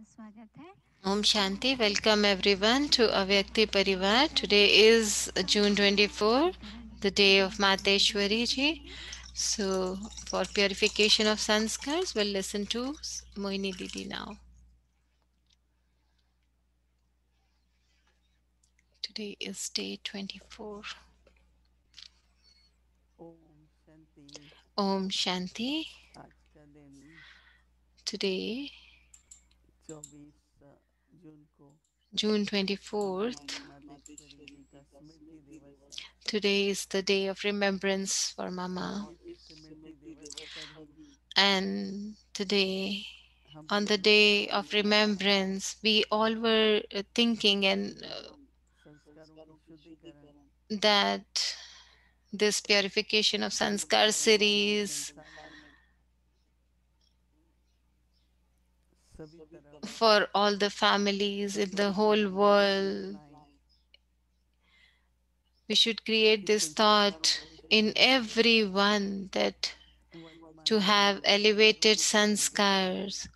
Om Shanti. Welcome everyone to Avyakti Parivar. Today is June 24, the day of Mateshwari ji. So, for purification of sanskars, we'll listen to Mohini Didi now. Today is day 24. Om Shanti. Om Shanti. आज का दिन Today, 24 जून को June हमारी 24th, Mateshwari जी का स्मृति दिवस है। today is the day of remembrance for Mama. और इस स्मृति दिवस पर ही And today, हम on the पूछना day चाहते of हैं remembrance, we all were thinking and एवं संस्कारों की शुद्धिकरण that this purification of sanskar series संसार में सभी तरफ for all the families in the whole ऐसी world, भावनाएं we should create कि this संस्कारों thought को in शुद्ध करके everyone that वर्तमान to में have रहने वाले लोगों elevated को जागृत करें। sanskars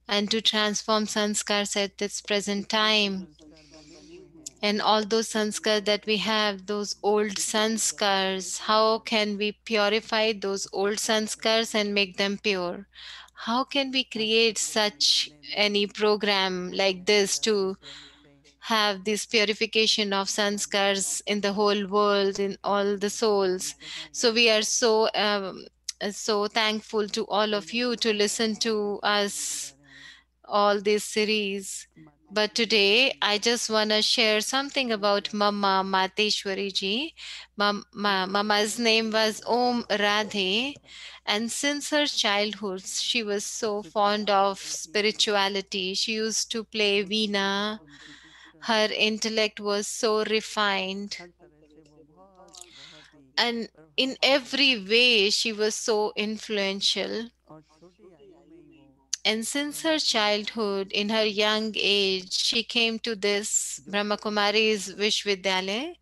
and to transform sanskars at this present जितने भी time. संस्कार बने हुए हैं And all those sanskars that we have, those old उसे शुद्धिकरण sanskars, करके how can we purify those old sanskars and make them pure? How can we आज के create दिन such जितने भी any program like this प्रयास to कर रहे थे have this purification of sanskars in the whole world, in all the souls? उनको हम So we are so thankful to all of you to listen to Mateshwari ji us कह रहे हैं all this series. But Mateshwari today, ji I just want to share something Om about Radhe Mama Mateshwari ji. जिनका Mama's जन्म name was Om 19 हुआ Radhe, था। and since her childhood, she was so fond Shukracharya of जी की spirituality. She used to play बुद्धि veena. उनकी Pushkar Her है। intellect was so refined, हर तरह से वो बहुत बहुत ही and in प्रभावशाली every थी way, she was so influential. और छोटी आयु में ही वो And since her Brahma Kumari childhood, in her young विश्वविद्यालय age, she came to this जो Brahma कि वहाँ Kumari's Vishwavidyalaya.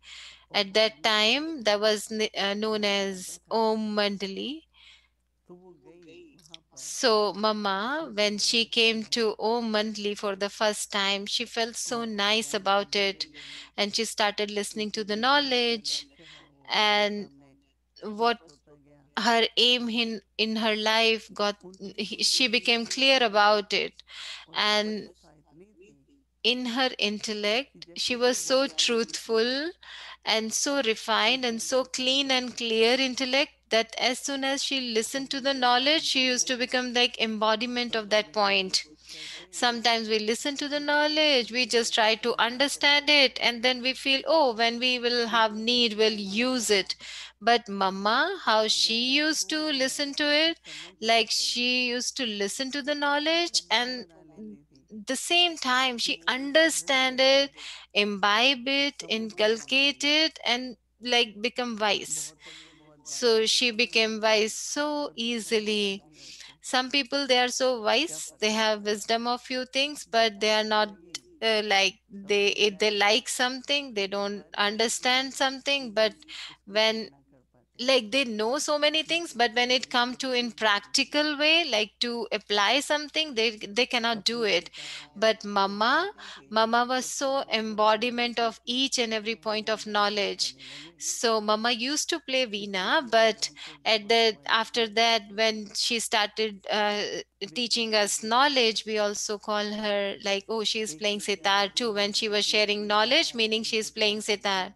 और At that time, that was known जाना जाता as था। Om Mandali. तो वो गई वहाँ पर So, Mama, when Vidya she ग्रहण came करने to Om Mandli for the first time, she felt so और nice ज्ञान की about जो it, and she started listening to उनकी the जो जीवन का knowledge. लक्ष्य है वो उनके And सामने what स्पष्ट होता गया। her aim in her life got, उनकी जो she बुद्धि थी became clear about it. और And स्पष्टता इतनी थी in her कि intellect, she जैसे was ही वो so जागृति की truthful and so refined and so clean and clear intellect that as soon as she तो listened to हम the जब knowledge, she सुनते used हैं to become like embodiment तब of हम that इसकी point. कोशिश करते हैं Sometimes we listen to the कि कैसे knowledge, we just शुद्धिकरण try to किया जा understand सके it, and then we feel, oh, when we will have किंतु ऐसा need, we'll नहीं use होता। it. But Mama, how she ज्ञान used को to ग्रहण listen to प्राप्त it, करने के like पहले she used to listen to the उसकी knowledge, संज्ञा and बना लेती थी the same time कि she वो उसका understand हृदय से it, imbibe it, समर्पित होने inculcate लगे। it, and like become wise. बहुतों को बहुत So बातें she सिखा दी became wise so पर कुछ नहीं easily. जानती है उसको। Some people, they are so क्या wise, they पता have wisdom of few things, जब but they तक are not बोलेगी like, they, समझ में if they आएगा like something, they don't पर understand something. But उसको ग्रहण when, ना कर पाते। like, they know so many things, but when it come to in practical way, like to apply something, they cannot do अपने it. पिता जब But mama जाते थे mama was तो फिर so वो embodiment of each and every अपने point of ज्ञान को प्राप्त knowledge. करने लगे। So mama used to play इसलिए veena, भगवान but हमको at Brahma that, Kumari after प्राप्त that, करते when समय she started विद्या teaching की us बुद्धि दी knowledge, we also call her like, oh, she's एक playing ही ज्ञान sitar की too. When she was sharing दूसरी knowledge, विद्या meaning she's उनसे playing प्राप्त होती sitar. है।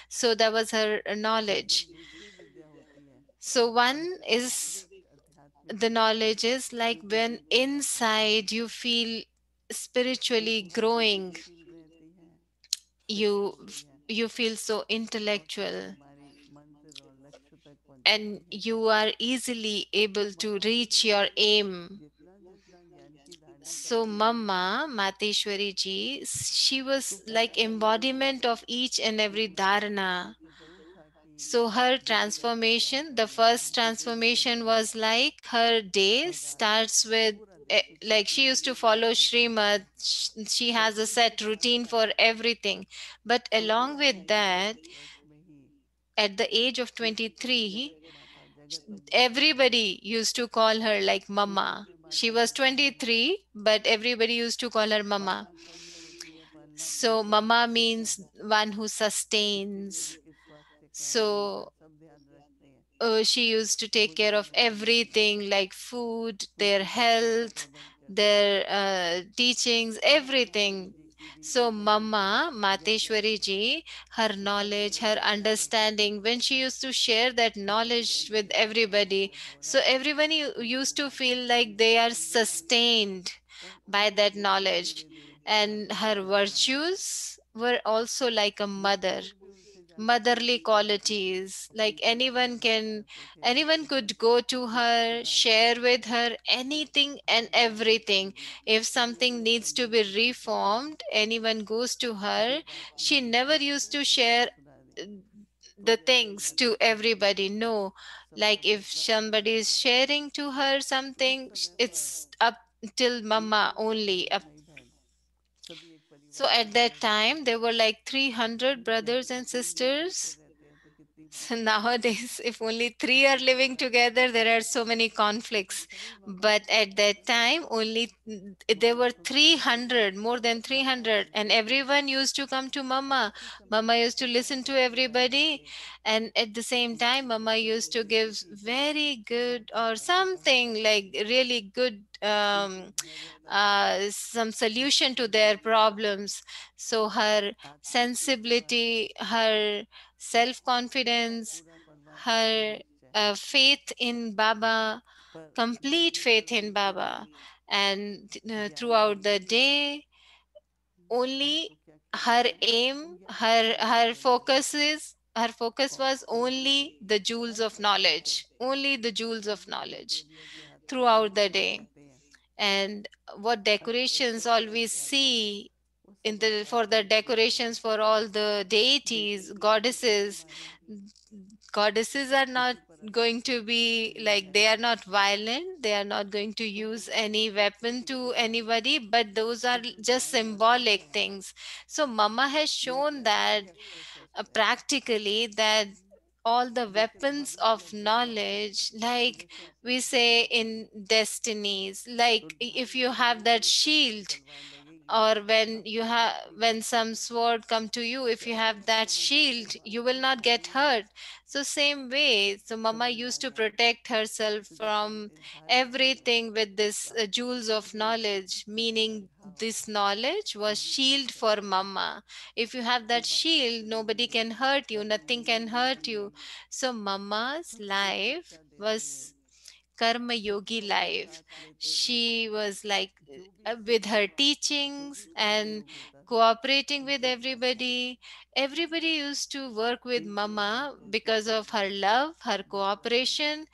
So that was her जबकि knowledge. दूसरी विद्या होती है So one is, आंतरिक आध्यात्मिक the knowledge is like स्थिति when की जो प्राप्ति है inside you feel spiritually उसमें growing, गतिशील रहती है सही you रहती है you feel so और फिर intellectual, हमारी मंजिल और लक्ष्य तक and पहुंचाती है। you are easily तो able to माता जी reach your aim. जितना जितना ज्ञान की धारणा So करती थी Mama Mateshwari ji, she तो was like पहले embodiment of each and every dharana. उनको जरूर था कि So her जल्दी जल्दी पूरा transformation, the करना है first transformation was like her day भगवान starts with, पूरा दिन like she used to follow Srimad. She has a जल्दी से set routine कराता for everything. But छोटे along से with that, वर्ष में ही at the age of किसी को भी 23, जगत माता जगत अम्बा कहने लगे। everybody used to call her like क्योंकि Mama. She माता was का नाम है। 23, but everybody used to call her Mama. पालना कौन करती है? पालना So, कौन करती Mama है? means one who इसीलिए sustains. उनके स्वास्थ्य का, उनका So, सब ध्यान रखते हैं। she used to take care of बुजुर्ग माता जी everything like food, their उनकी सेवा का health, प्रबंध करती हैं। their teachings, everything. Ji So, दीदी Mama, ज्ञान Mateshwari ji, her knowledge, her understanding, when she used to share that knowledge with Chandrika everybody, प्राप्त हो so रहा है। everyone used to भगवान feel Shri like they are Chaitanya sustained by उनको that धीरे knowledge. धीरे धीरे And आगे her बढ़ते जाना है। virtues were also like a जो mother, बुजुर्ग भी उनसे जाते थे motherly वो qualities, like अपनी कथा करते थे, anyone could go to किससे her, पुरानी share बातें with her anything and हमें ज्ञान everything. देंगी। If कभी something कोई needs to कमी be हो तो कभी reformed, anyone goes to जो her. बात She नहीं never ठीक used है to वो share सुधार uh, देंगी। the कोई अपनी things to गलती नहीं, everybody. No, like सबका if हिसाब somebody is मिलेगा। sharing to her उस something, समय पर it's up till beach mama में कोई only. भेद नहीं था, सभी एक So परिवार की at that तरह रहते time, थे। there were like 300 जैसे brothers कि and कोई भी इकट्ठे sisters. रहते हैं तो कितनी So बातें होती हैं, nowadays, if only three are कितनी living झगड़ा together, फसाद there are होता so है। many लेकिन conflicts. सभी But भगवान के at that भक्त थे। time, only there Madhur were सुनते थे, 300, more than बातें 300, and सुनते थे, everyone used to come to Mama. बहुत ही Mama समझदार used to थे, listen to समझदार everybody, बच्चे। and at the same time, Mama used to give very good or something like really good. बहुत ज़्यादा Some solution to their problems. So her आत्मिक सेवा है। sensibility, her self confidence, पूरा परिवार करता है her निश्चय, faith in Baba, पर complete यही faith in करने के Baba, लिए and ज्ञान throughout देने the के लिए day, only हमको क्या करना her है, aim, उनके आशीर्वाद लेना है। her focus और was only the jewels of knowledge, only the jewels of Devi knowledge देवलियों के हाथ में throughout वही the चले day. जाते हैं। And what अस्त्र decorations all शस्त्र we हथियार see वो in सब the भगवान for के the दिए हुए हैं। decorations for all the Devi deities, देवता तो goddesses, हमारे goddesses are not इसी पर going आधारित to be लिए like, हैं। they are not violent, they are not going to तो वो use भगवान any के weapon छोटे to छोटे हैं, anybody, but those are पर जो just ज्ञान भरपूर symbolic हैं, things. So Mama has ये shown देवी that के अस्त्र शस्त्र हैं। practically that all the जैसे weapons मनुष्य of होता, knowledge, like जैसे अपना we घर say होता है, in destinies, तो like if ढाई you होता है, have that एक तरफ से shield, तलवार लगेगी or तो when you सामने have व्यक्ति when मर some जाएगा। sword come to you, if you चारों have ओर that से लगी shield, तलवार you will से not get घेरी है, hurt. So same way, so Mama used to समझदार है। protect herself जैसे from धारी है everything with this तो jewels of जो knowledge, तरह का meaning घाव this knowledge was नहीं कर shield for सकता। Mama. If you have that सेवा shield, करते nobody रहेंगे, can hurt you, करते nothing can hurt रहेंगे, you. So Mama's सबको life शिक्षा देनी है, was karma yogi सबको अपने life. साथ लेते हुए She was like जो भी with her सेवा, जो teachings भी and सहयोग होता था cooperating with सबका साथ everybody. Everybody used to work with एक ही Mama आज्ञा के because of her साथ love, her जाता था। cooperation.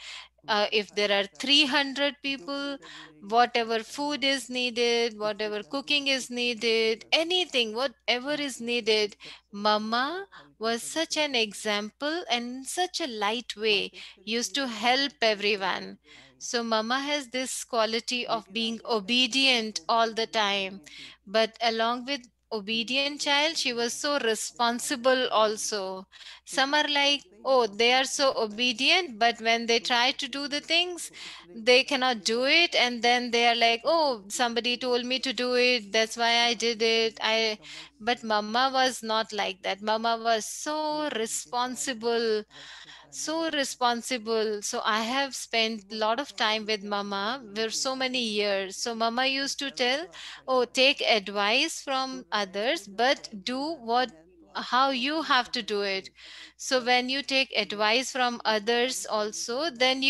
उनका If हर there are प्रकार का 300 जो भी people, शरीर इच्छा whatever करता food है, is needed, किसी whatever का दुख cooking is सुख नहीं needed, छोड़ता था, anything, whatever is needed, सबको Mama फल के was such तरीके an से दिया। example and such a light way Mateshwari used ji to ने help बहुत सी सेवाएं everyone. निभाई, So Mama has this quality of लेकिन being आज्ञाकारी माता obedient तो all बहुत the ही time. योगी थी। But along with obedient दूसरों को child, she बोलती was है so responsible आज्ञाकारी, also. Some क्योंकि are वो like, करते ही oh, बहुत they are कुछ so रहता है obedient, but when they तो try to do the things, तो इसलिए they cannot घबराते do हैं, it, and then they are like, oh, somebody लेकिन told me to do it, that's why I did it. उनकी I समझ But से Mama was not like that. Mama was so वो उनके साथ responsible, आवश्यकता नहीं so थी responsible. So I have कि spent a वो lot of दूसरों को time भी with कहते Mama रहें for so many years. So Mama और used to सभी tell, को अच्छा oh, करें। take advice from तो ऐसे others, जब but चैन do बनाते what हैं तो how आपको you अपनी have to समझ do से it. So when you take advice from others also, then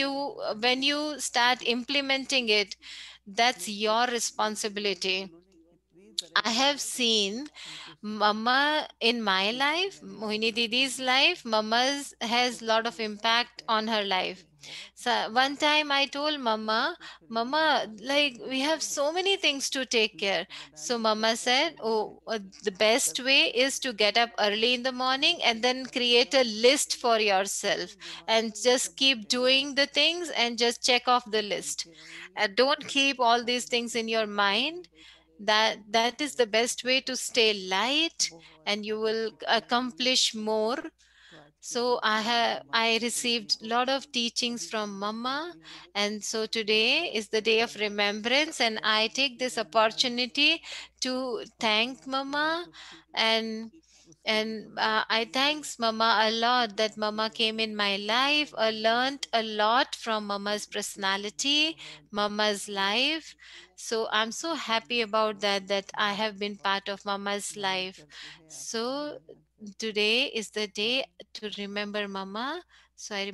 when you start implementing it, that's your responsibility. उन्होंने कितनी तरह I से have seen हमको सिखाया, Mama in my जिसका life, मैंने Mohini पालन Didi's किया life. Mama's has lot of impact on her life. So one time I told Mama, Mateshwari जी ने Mama, बहुत like सारी we have so many things to take care. List So बनानी Mama करते said, जाइए, oh, the best करते way is जाइए, to get up early in the morning and then करते create a जाओ, list for yourself लेकिन दिमाग and में ये just सब keep बातें नहीं doing the रखना है, things and just check off the list. चलते रहिए, And don't keep all these अपने things से in your चलते mind. रहिए, That is the चलते best way to चलते stay light, बहुत and you सारी will शिक्षा मिली। accomplish more. तो आज So I received a lot of teachings from mama, and so today is the day of remembrance, and I take this opportunity to thank mama. And I thanks mama a lot that mama came in my life. I learned a lot from mama's personality, mama's life. So I'm so happy about that I have been part of mama's life. So today is the day to remember mama. So I